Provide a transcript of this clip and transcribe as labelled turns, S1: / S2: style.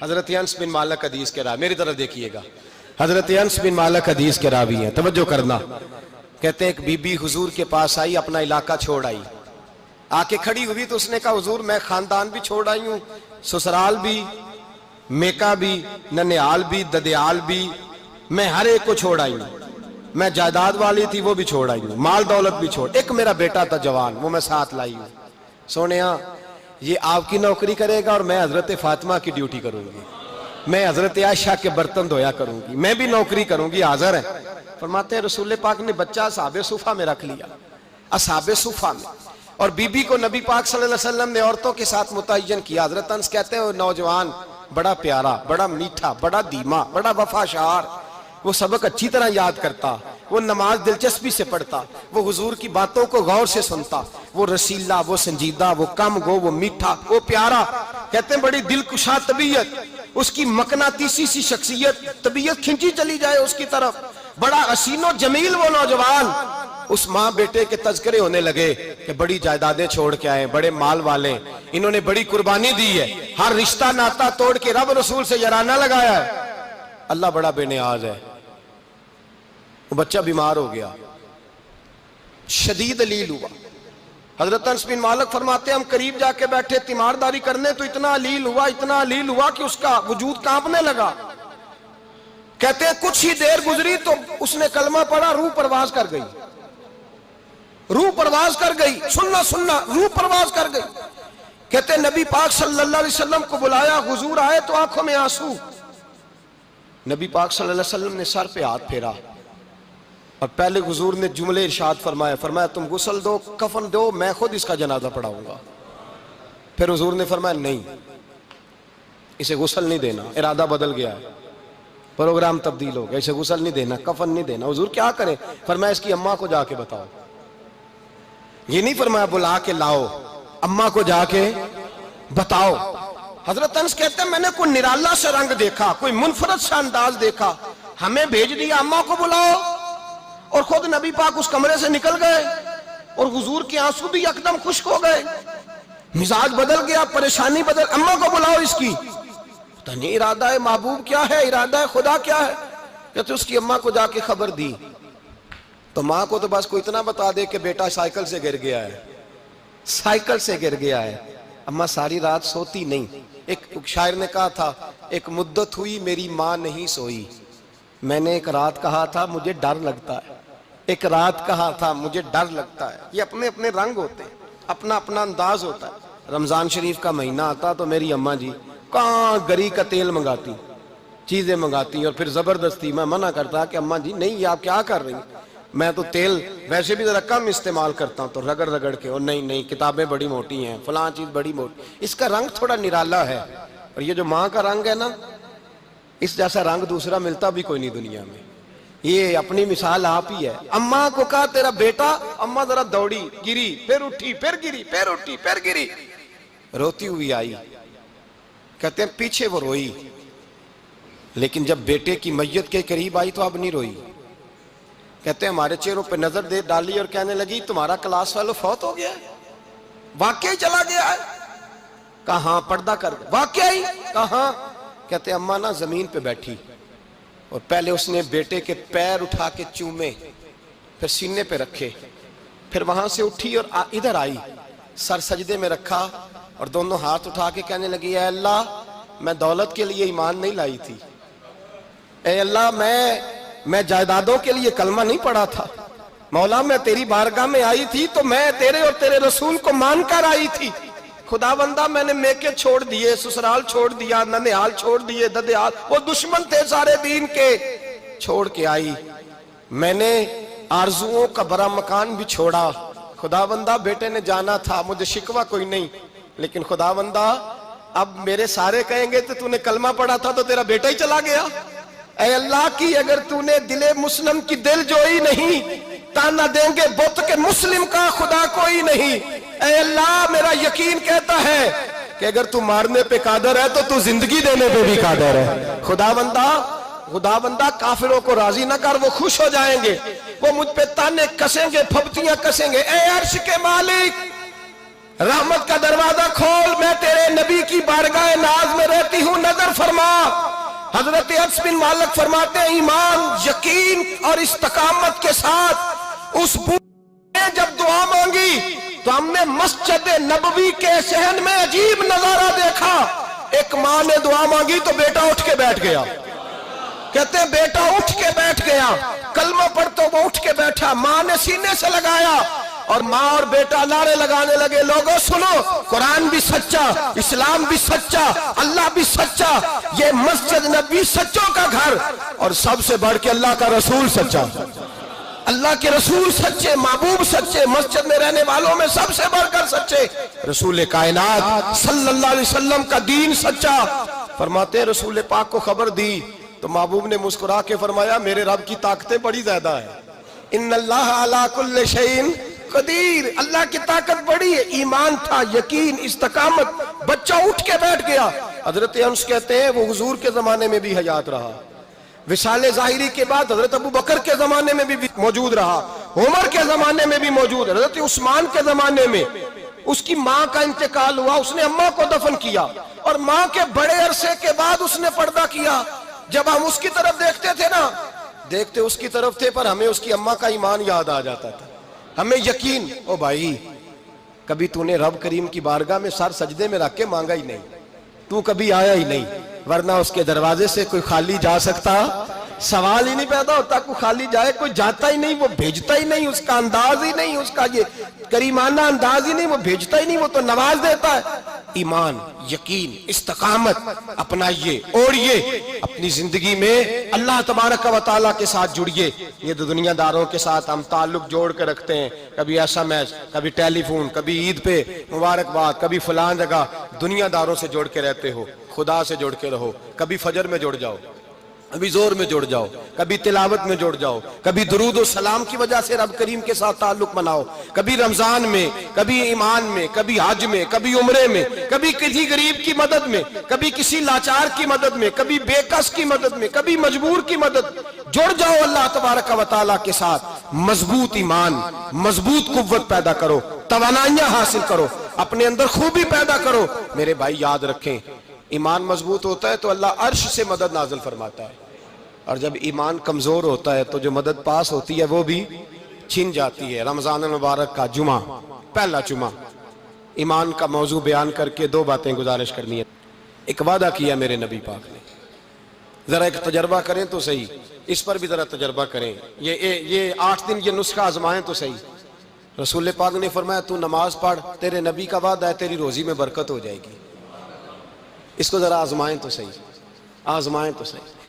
S1: حضرت انس بن مالک حدیث کے راوی، میری طرف دیکھیے گا، حضرت انس بن مالک حدیث کے راوی ہیں، توجہ کرنا۔ کہتے ہیں ایک بی بی حضور کے پاس آئی، اپنا علاقہ چھوڑ آئی، آ کے کھڑی ہوئی تو اس نے کہا حضور میں خاندان بھی چھوڑ آئی ہوں، سسرال بھی، میکا بھی، ننیال بھی، ددیال بھی، میں ہر ایک کو چھوڑ آئی ہوں، میں جائیداد والی تھی وہ بھی چھوڑ آئی ہوں، مال دولت بھی چھوڑ، ایک میرا بیٹا تھا جوان وہ میں ساتھ لائی ہوں۔ سونیا یہ آپ کی نوکری کرے گا اور میں حضرت فاطمہ کی ڈیوٹی کروں گی، میں حضرت عائشہ کے برتن دھویا کروں گی، میں بھی نوکری کروں گی، حاضر ہے۔ فرماتے ہیں رسول پاک نے بچہ اصحاب صفہ میں رکھ لیا، اصحاب صفہ میں، اور بی بی کو نبی پاک صلی اللہ علیہ وسلم نے عورتوں کے ساتھ متعین کیا۔ حضرت انس کہتے ہیں وہ نوجوان بڑا پیارا، بڑا میٹھا، بڑا دھیما، بڑا وفاشار، وہ سبق اچھی طرح یاد کرتا، وہ نماز دلچسپی سے پڑھتا، وہ حضور کی باتوں کو غور سے سنتا، وہ رسیلا، وہ سنجیدہ، وہ کم گو، وہ میٹھا، وہ پیارا۔ کہتے ہیں بڑی دلکشا طبیعت، اس کی مقناطیسی سی شخصیت، طبیعت کھنچی چلی جائے اس کی طرف، بڑا حسین و جمیل وہ نوجوان۔ اس ماں بیٹے کے تذکرے ہونے لگے کہ بڑی جائیدادیں چھوڑ کے آئے، بڑے مال والے، انہوں نے بڑی قربانی دی ہے، ہر رشتہ ناتا توڑ کے رب رسول سے یارانہ لگایا ہے، اللہ بڑا بے نیاز ہے۔ وہ بچہ بیمار ہو گیا، شدید علیل ہوا۔ حضرت انس بن مالک فرماتے ہیں ہم قریب جا کے بیٹھے تیمارداری کرنے تو اتنا علیل ہوا کہ اس کا وجود کانپنے لگا۔ کہتے ہیں کچھ ہی دیر گزری تو اس نے کلمہ پڑھا، روح پرواز کر گئی، روح پرواز کر گئی، سننا روح پرواز کر گئی۔ کہتے ہیں نبی پاک صلی اللہ علیہ وسلم کو بلایا، حضور آئے تو آنکھوں میں آنسو۔ نبی پاک صلی اللہ علیہ وسلم نے سر پہ ہاتھ پھیرا اور پہلے حضور نے جملے ارشاد فرمایا تم غسل دو، کفن دو، میں خود اس کا جنازہ پڑھاؤں گا۔ پھر حضور نے فرمایا نہیں، اسے غسل نہیں دینا، ارادہ بدل گیا ہے، پروگرام تبدیل ہو گیا، اسے غسل نہیں دینا، کفن نہیں دینا۔ حضور کیا کریں؟ فرمایا اس کی اماں کو جا کے بتاؤ۔ یہ نہیں فرمایا بلا کے لاؤ، اماں کو جا کے بتاؤ۔ حضرت انس کہتے ہیں میں نے کوئی نرالا سے رنگ دیکھا، کوئی منفرد سا انداز دیکھا، ہمیں بھیج دیا اماں کو بلاؤ، اور خود نبی پاک اس کمرے سے نکل گئے اور حضور کے آنسو بھی یکدم خشک ہو گئے، مزاج بدل گیا، پریشانی بدل، اماں کو بلاؤ اس کی۔ پتہ نہیں ارادہ ہے محبوب کیا ہے، ارادہ ہے خدا کیا ہے۔ کہتے اس کی اماں کو جا کے خبر دی تو ماں کو تو بس کوئی اتنا بتا دے کہ بیٹا سائیکل سے گر گیا ہے، سائیکل سے گر گیا ہے۔ اماں ساری رات سوتی نہیں۔ ایک شاعر نے کہا تھا ایک مدت ہوئی میری ماں نہیں سوئی، میں نے ایک رات کہا تھا مجھے ڈر لگتا ہے، ایک رات کہا تھا مجھے ڈر لگتا ہے۔ یہ اپنے اپنے رنگ ہوتے ہیں، اپنا اپنا انداز ہوتا ہے۔ رمضان شریف کا مہینہ آتا تو میری اماں جی کہاں گری کا تیل منگاتی، چیزیں منگاتی، اور پھر زبردستی میں منع کرتا کہ اماں جی نہیں یہ آپ کیا کر رہی ہیں، میں تو تیل ویسے بھی ذرا کم استعمال کرتا ہوں، تو رگڑ رگڑ کے، اور نہیں کتابیں بڑی موٹی ہیں، فلاں چیز بڑی موٹی، اس کا رنگ تھوڑا نرالا ہے۔ اور یہ جو ماں کا رنگ ہے نا، اس جیسا رنگ دوسرا ملتا بھی کوئی نہیں دنیا میں۔ یہ اپنی مثال آپ ہی ہے۔ اماں کو کہا تیرا بیٹا، اماں ذرا دوڑی، گری، پھر اٹھی، پھر گری، پھر اٹھی، پھر گری، روتی ہوئی آئی۔ کہتے ہیں پیچھے وہ روئی، لیکن جب بیٹے کی میت کے قریب آئی تو اب نہیں روئی۔ کہتے ہیں ہمارے چہروں پہ نظر دے ڈالی اور کہنے لگی تمہارا کلاس فیلو فوت ہو گیا ہے، واقعی چلا گیا ہے؟ کہاں پردہ کر واقعی کہاں؟ کہتے ہیں اماں نا زمین پہ بیٹھی اور پہلے اس نے بیٹے کے پیر اٹھا کے چومے، پھر سینے پہ رکھے، پھر وہاں سے اٹھی اور ادھر آئی، سر سجدے میں رکھا اور دونوں ہاتھ اٹھا کے کہنے لگی اے اللہ میں دولت کے لیے ایمان نہیں لائی تھی، اے اللہ میں جائیدادوں کے لیے کلمہ نہیں پڑھا تھا، مولا میں تیری بارگاہ میں آئی تھی تو میں تیرے اور تیرے رسول کو مان کر آئی تھی، خدا بندہ میں نے میکے چھوڑ دیے، سسرال چھوڑ دیا، ننیال چھوڑ دیے، ددیال، وہ دشمن تھے سارے دین کے، چھوڑ کے آئی، میں نے آرزوؤں کا بڑا مکان بھی چھوڑا، خدا بندہ بیٹے نے جانا تھا، مجھے شکوہ کوئی نہیں، لیکن خدا بندہ اب میرے سارے کہیں گے تو نے کلمہ پڑھا تھا تو تیرا بیٹا ہی چلا گیا، اے اللہ کی اگر تو نے دل مسلم کی دل جوئی نہیں، تانا دیں گے بت کے مسلم کا خدا کوئی نہیں، اے اللہ میرا یقین کہتا ہے کہ اگر تو مارنے پہ قادر ہے تو زندگی دینے پہ بھی قادر ہے، خدا بندہ کافروں کو راضی نہ کر، وہ خوش ہو جائیں گے، وہ مجھ پہ تانے کسیں گے، پھپتیاں کسیں گے، اے عرش کے مالک رحمت کا دروازہ کھول، میں تیرے نبی کی بارگاہ ناز میں رہتی ہوں، نظر فرما حضرت انس بن مالک فرماتے ہیں ایمان، یقین اور استقامت کے ساتھ اس بوڑھے نے جب دعا مانگی تو ہم نے مسجد نبوی کے صحن میں عجیب نظارہ دیکھا. ایک ماں نے دعا مانگی تو بیٹا اٹھ کے بیٹھ گیا. کہتے ہیں بیٹا اٹھ کے بیٹھ گیا، کلمہ پڑھ تو وہ اٹھ کے بیٹھا، ماں نے سینے سے لگایا اور ماں اور بیٹا نعرے لگانے لگے، لوگوں سنو، قرآن بھی سچا، اسلام بھی سچا، اللہ بھی سچا، یہ مسجد نبی سچوں کا گھر، اور سب سے بڑھ کے اللہ کا رسول سچا. اللہ کے رسول سچے، محبوب سچے، مسجد میں رہنے والوں میں سب سے بڑھ کر سچے، رسول کائنات صلی اللہ علیہ وسلم کا دین سچا. فرماتے ہیں رسول پاک کو خبر دی تو محبوب نے مسکرا کے فرمایا میرے رب کی طاقتیں بڑی زیادہ ہیں. ان اللہ علی کل شیء قدیر، اللہ کی طاقت بڑی ہے. ایمان تھا، یقین، استقامت، بچہ اٹھ کے بیٹھ گیا. حضرت انس کہتے ہیں وہ حضور کے زمانے میں بھی حیات رہا، وصال ظاہری کے بعد حضرت ابو بکر کے زمانے میں بھی موجود رہا، عمر کے زمانے میں بھی موجود، حضرت عثمان کے زمانے میں. اس کی ماں کا انتقال ہوا، اس نے اماں کو دفن کیا اور ماں کے بڑے عرصے کے بعد اس نے پردہ کیا. جب ہم اس کی طرف دیکھتے تھے نا، دیکھتے اس کی طرف تھے پر ہمیں اس کی اماں کا ایمان یاد آ جاتا تھا، ہمیں یقین. او بھائی، کبھی تو نے رب کریم کی بارگاہ میں سر سجدے میں رکھ کے مانگا ہی نہیں، تو کبھی آیا ہی نہیں، ورنہ اس کے دروازے سے کوئی خالی جا سکتا؟ سوال ہی نہیں پیدا ہوتا کوئی خالی جائے. کوئی جاتا ہی نہیں، وہ بھیجتا ہی نہیں، اس کا انداز ہی نہیں، اس کا یہ کریمانہ انداز ہی نہیں، وہ بھیجتا ہی نہیں، وہ تو نواز دیتا ہے. ایمان، یقین، استقامت اپنائیے، اوڑھیے اپنی زندگی میں، اللہ تبارک و تعالیٰ کے ساتھ جڑیے. یہ دنیا داروں کے ساتھ ہم تعلق جوڑ کے رکھتے ہیں، کبھی ایسا میچ، کبھی ٹیلی فون، کبھی عید پہ مبارکباد، کبھی فلان جگہ. دنیا داروں سے جوڑ کے رہتے ہو، خدا سے جوڑ کے رہو. کبھی فجر میں جڑ جاؤ، کبھی زور میں جڑ جاؤ، کبھی تلاوت میں جڑ جاؤ، کبھی درود و سلام کی وجہ سے رب کریم کے ساتھ تعلق بناؤ، کبھی رمضان میں، کبھی ایمان میں، کبھی حج میں، کبھی عمرے میں، کبھی کسی غریب کی مدد میں، کبھی کسی لاچار کی مدد میں، کبھی بے کس کی مدد میں، کبھی مجبور کی مدد. جڑ جاؤ اللہ تبارک و تعالیٰ کے ساتھ. مضبوط ایمان، مضبوط قوت پیدا کرو، توانائیاں حاصل کرو، اپنے اندر خوبی پیدا کرو. میرے بھائی یاد رکھیں، ایمان مضبوط ہوتا ہے تو اللہ عرش سے مدد نازل فرماتا ہے، اور جب ایمان کمزور ہوتا ہے تو جو مدد پاس ہوتی ہے وہ بھی چھن جاتی ہے. رمضان المبارک کا جمعہ، پہلا جمعہ، ایمان کا موضوع بیان کر کے دو باتیں گزارش کرنی ہے. ایک وعدہ کیا میرے نبی پاک نے، ذرا ایک تجربہ کریں تو صحیح، اس پر بھی ذرا تجربہ کریں. یہ 8 دن یہ نسخہ آزمائیں تو صحیح. رسول پاک نے فرمایا تو نماز پڑھ، تیرے نبی کا وعدہ ہے تیری روزی میں برکت ہو جائے گی. اس کو ذرا آزمائیں تو صحیح، آزمائیں تو صحیح.